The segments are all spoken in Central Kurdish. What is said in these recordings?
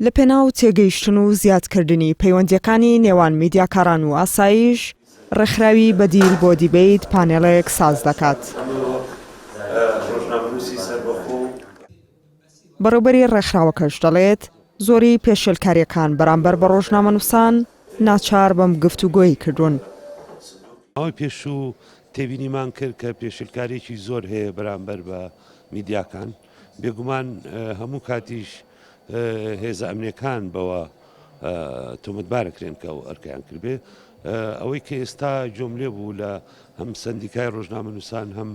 لە پێناو تێگەیشتن و زیادکردنی پەیوەندیەکانی نێوان میدیاکاران و ئاسایش، رێکخراوی بەدیل بۆ دیبەیت پانێڵێک ساز دەکات. بەڕێوەبەری ڕێکخراوەکەش دەڵێت زۆری پێشێلکاریەکان بەرامبەر بە ڕۆژنامەنووسان ناچار بەم گفتوگۆیی کردوون. ئەوەی پێشوو تێبینیمان کرد کە پێشێلکاریەکی زۆر هەیە بەرامبەر بە میدیاکان، بێگومان هەموو کاتیش هێزە ئەمنیەکان بەوە تۆمەتبارەکرێن کە ئەو ئەرکیان کردبێ. ئەوەی کە ئێستا جۆملێ بوو لە هەم سەندیکای ڕۆژنامەنووسان هەم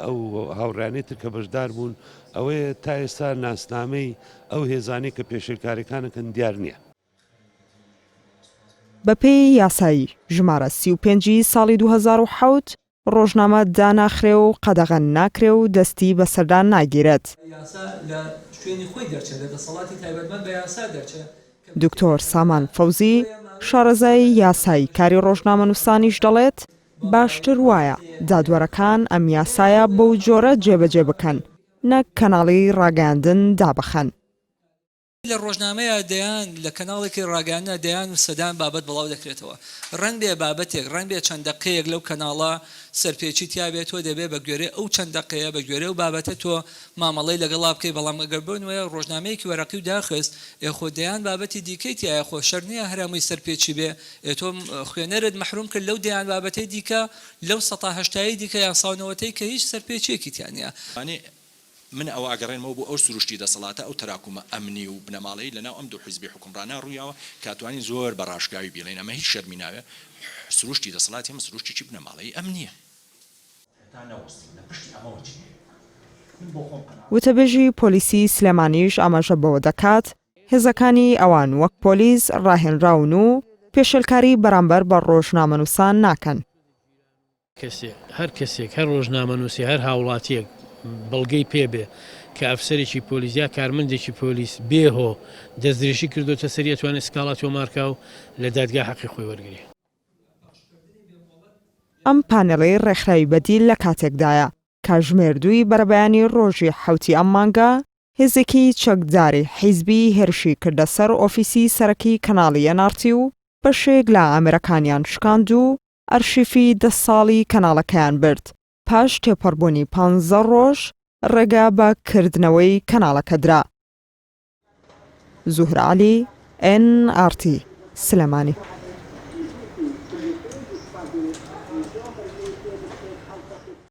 ئەو هاوڕانێتر کە بەشدار بوون، ئەوەیە تا ئێستا ناسنامەی ئەو هێزانەی کە پێشێلکاریەکانەکەن دیار نییە. بەپێی یاسایی ژمارە 35 ساڵی 2007 ڕۆژنامە داناخرێ و قەدەغەن ناکرێ و دەستی بەسەردان ناگیرێت. دکتۆر سامان فەوزی شارەزای یاسایی کاری ڕۆژنامەنووسانیش دەڵێت باشتر وایە دادوەرەکان ئەم یاسایە بەو جۆرە جێبەجێ بکەن، نەک کەناڵی ڕاگەاندن دابەخەن. لە ڕۆژنامەیە دەیان لە کەناڵێکی ڕاگەاندنە دەیان و سەدان بابەت بڵاو دەکرێتەوە. ڕەنگ بێ بابەتێک ڕەنگ بێ چەند دەقەیەک لەو کەناڵە سەرپێچی تیا بێتەوە دەبێ بە گوێرە ئەو چەند دەقەیە بە گوێرە و بابەتە تۆ مامەڵەی لەگەڵا بکەی. بەڵام ئەگەر بنوێ ڕۆژنامەیەکی وەرەقی و داخست ئێخۆ دەیان بابەتی دیکەی تایە خۆ شەر نییە هەرامووی سەرپێچی بێ تۆ خوێنەرت مەحروم کرد لەو دەیان بابەتەی دیکە لەو 180 دیکە یان ساونەوەتەی کە هیچ سەرپێچێکی تیان نییە. من ئەو ئاگەڕێنمەوە بۆ ئەو سروشتی دەسەڵاتە ئەو تەراکومە ئەمنی و بنەماڵەی لەناو ئەم دوو حیزبی حکومڕانە ڕوویاوە کاتوانی زۆر بە ڕاشکاوی بێڵێن ئەمە هیچ شەرمی ناوێ سروشتی دەسەڵاتی ئەمە سروشتێکی بنەماڵەی ئەمنیە. وتەبێژی پۆلیسی سلێمانیش ئاماژە بەوە دەکات هێزەکانی ئەوان وەک پۆلیس ڕاهێنراون و پێشێلکاری بەرامبەر بە ڕۆژنامەنووسان ناکەن. هەر کەسێک هەر ڕۆژنامەنووسی هەر هاوڵاتیەک بەڵگەی پێبێ کە ئەفسەرێکی پۆلیسیا کارمەندێکی پۆلیس بێهۆ دەستدرێژی کردوتە سەری ئەتوانێت سکاڵا تۆمارکە و لە دادگا حەقی خۆی وەرگری. ئەم پانێڵەی ڕێکخراوی بەدیل لە کاتێکدایە کاژمێردووی بەرەبەیانی ڕۆژی حوتی ئەم مانگە هێزێکی چەکداری حیزبی هێرشی کردە سەر ئۆفیسی سەرەکی کەناڵی NRT و بەشێک لە ئامێرەکانیان شکاند و ئەرشیفی 10 ساڵی کەناڵەکەیان برد. پاش تێپەڕبوونی 15 ڕۆژ ڕێگا بە کردنەوەی کەناڵەکە درا. زوهرە عەلی NRT سلێمانی.